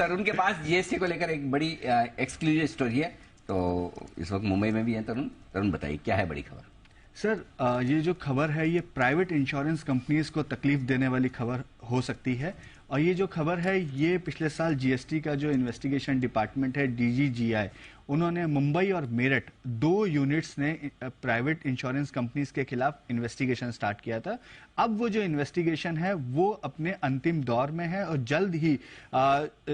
तरुण के पास जीएसटी को लेकर एक बड़ी एक्सक्लूसिव स्टोरी है। तो इस वक्त मुंबई में भी है तरुण। तरुण बताइए क्या है बड़ी खबर। सर, ये जो खबर है ये प्राइवेट इंश्योरेंस कंपनीज को तकलीफ देने वाली खबर हो सकती है। और ये जो खबर है ये पिछले साल जीएसटी का जो इन्वेस्टिगेशन डिपार्टमेंट है डीजीजीआई, उन्होंने मुंबई और मेरठ 2 यूनिट्स ने प्राइवेट इंश्योरेंस कंपनीज के खिलाफ इन्वेस्टिगेशन स्टार्ट किया था। अब वो जो इन्वेस्टिगेशन है वो अपने अंतिम दौर में है और जल्द ही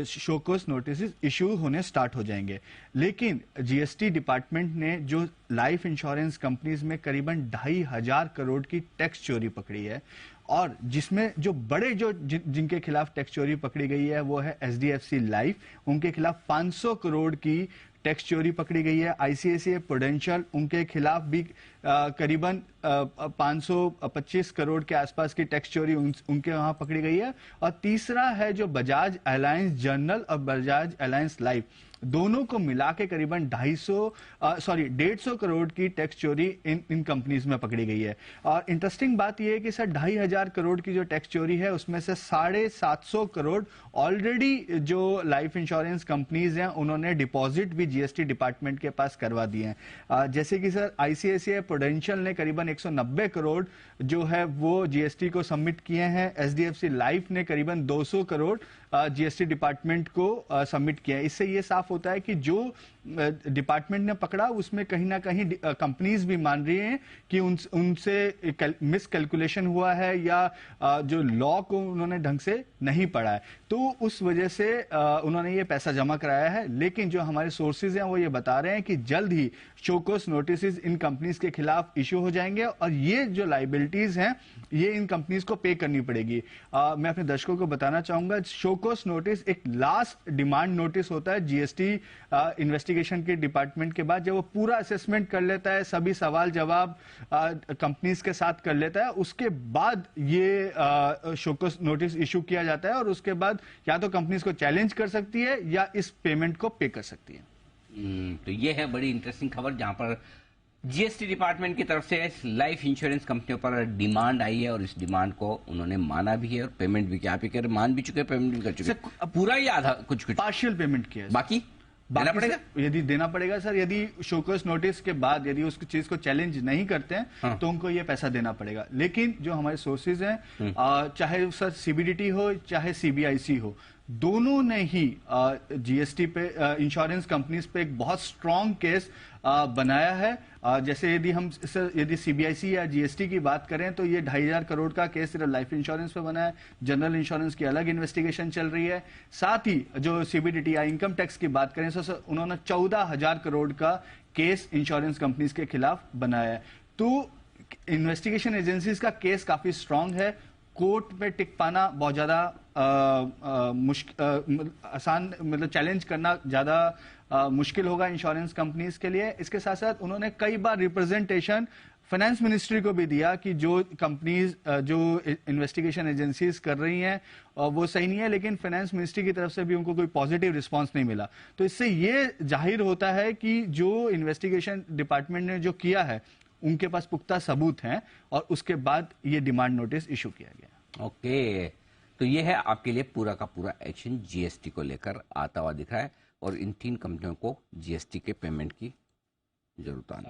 शोकॉज नोटिस इशू होने स्टार्ट हो जाएंगे। लेकिन जीएसटी डिपार्टमेंट ने जो लाइफ इंश्योरेंस कंपनीज में करीबन 2,500 करोड़ की टैक्स चोरी पकड़ी है, और जिसमें जो बड़े जिनके खिलाफ टैक्स चोरी पकड़ी गई है वो है एचडीएफसी लाइफ, उनके खिलाफ 500 करोड़ की टैक्स चोरी पकड़ी गई है। आईसीआईसीआई प्रूडेंशियल, उनके खिलाफ भी करीबन 525 करोड़ के आसपास की टैक्स चोरी उनके वहां पकड़ी गई है। और तीसरा है जो बजाज अलायंस जनरल और बजाज अलायंस लाइफ, दोनों को मिला के करीबन 150 करोड़ की टैक्स चोरी इन कंपनीज में पकड़ी गई है। और इंटरेस्टिंग बात यह है कि सर 2,500 करोड़ की जो टैक्स चोरी है उसमें से 750 करोड़ ऑलरेडी जो लाइफ इंश्योरेंस कंपनीज हैं उन्होंने डिपॉजिट भी जीएसटी डिपार्टमेंट के पास करवा दिए हैं। जैसे कि सर आईसीआईसीआई प्रूडेंशियल ने करीबन 190 करोड़ जो है वो जीएसटी को सबमिट किए हैं। एचडीएफसी लाइफ ने करीबन 200 करोड़ जीएसटी डिपार्टमेंट को सबमिट किया है। इससे ये साफ होता है कि जो डिपार्टमेंट ने पकड़ा उसमें कहीं ना कहीं कंपनीज भी मान रही हैं कि उनसे मिस कैलकुलेशन हुआ है या जो लॉ को उन्होंने ढंग से नहीं पढ़ा है, तो उस वजह से उन्होंने ये पैसा जमा कराया है। लेकिन जो हमारे सोर्सेज हैं वो ये बता रहे हैं कि जल्द ही शोकॉज नोटिस इन कंपनीज के खिलाफ इश्यू हो जाएंगे और ये जो लाइबिलिटीज हैं ये इन कंपनीज को पे करनी पड़ेगी। मैं अपने दर्शकों को बताना चाहूंगा, शोकॉज नोटिस एक लास्ट डिमांड नोटिस होता है जीएसटी इन्वेस्टिगेशन के डिपार्टमेंट के बाद। जब वो पूरा असेसमेंट कर लेता है, सभी सवाल जवाब कंपनीज के साथ कर लेता है, उसके बाद ये शोकॉज नोटिस इशू किया जाता है और उसके बाद या तो कंपनीज को चैलेंज कर सकती है या इस पेमेंट को पे कर सकती है। तो ये है बड़ी इंटरेस्टिंग खबर जहां पर जीएसटी डिपार्टमेंट की तरफ से लाइफ इंश्योरेंस कंपनियों पर डिमांड आई है और इस डिमांड को उन्होंने माना भी है और पेमेंट भी किया। आप ये मान भी चुके, पेमेंट भी कर चुके, पूरा ही आधा कुछ पार्शियल पेमेंट किया है, बाकी देना पड़ेगा। यदि देना पड़ेगा सर, यदि शोकॉज नोटिस के बाद यदि उस चीज को चैलेंज नहीं करते हैं हाँ। तो उनको ये पैसा देना पड़ेगा। लेकिन जो हमारे सोर्सेज हैं, चाहे सर सीबीडीटी हो चाहे सीबीआईसी हो, दोनों ने ही जीएसटी पे इंश्योरेंस कंपनीज पे एक बहुत स्ट्रांग केस बनाया है। जैसे यदि सीबीआईसी या जीएसटी की बात करें तो ये 2,500 करोड़ का केस सिर्फ लाइफ इंश्योरेंस पे बना है, जनरल इंश्योरेंस की अलग इन्वेस्टिगेशन चल रही है। साथ ही जो सीबीडीटी या इनकम टैक्स की बात करें तो उन्होंने 14,000 करोड़ का केस इंश्योरेंस कंपनीज के खिलाफ बनाया है। तो इन्वेस्टिगेशन एजेंसीज का केस काफी स्ट्रांग है। कोर्ट में टिक पाना बहुत ज्यादा आसान, मतलब चैलेंज करना ज्यादा मुश्किल होगा इंश्योरेंस कंपनीज के लिए। इसके साथ साथ उन्होंने कई बार रिप्रेजेंटेशन फाइनेंस मिनिस्ट्री को भी दिया कि जो कंपनीज जो इन्वेस्टिगेशन एजेंसीज कर रही हैं वो सही नहीं है, लेकिन फाइनेंस मिनिस्ट्री की तरफ से भी उनको कोई पॉजिटिव रिस्पांस नहीं मिला। तो इससे ये जाहिर होता है कि जो इन्वेस्टिगेशन डिपार्टमेंट ने जो किया है उनके पास पुख्ता सबूत हैं और उसके बाद ये डिमांड नोटिस इशू किया गया। ओके, तो ये है आपके लिए पूरा का पूरा एक्शन जीएसटी को लेकर आता हुआ दिख रहा है और इन 3 कंपनियों को जीएसटी के पेमेंट की जरूरत आनी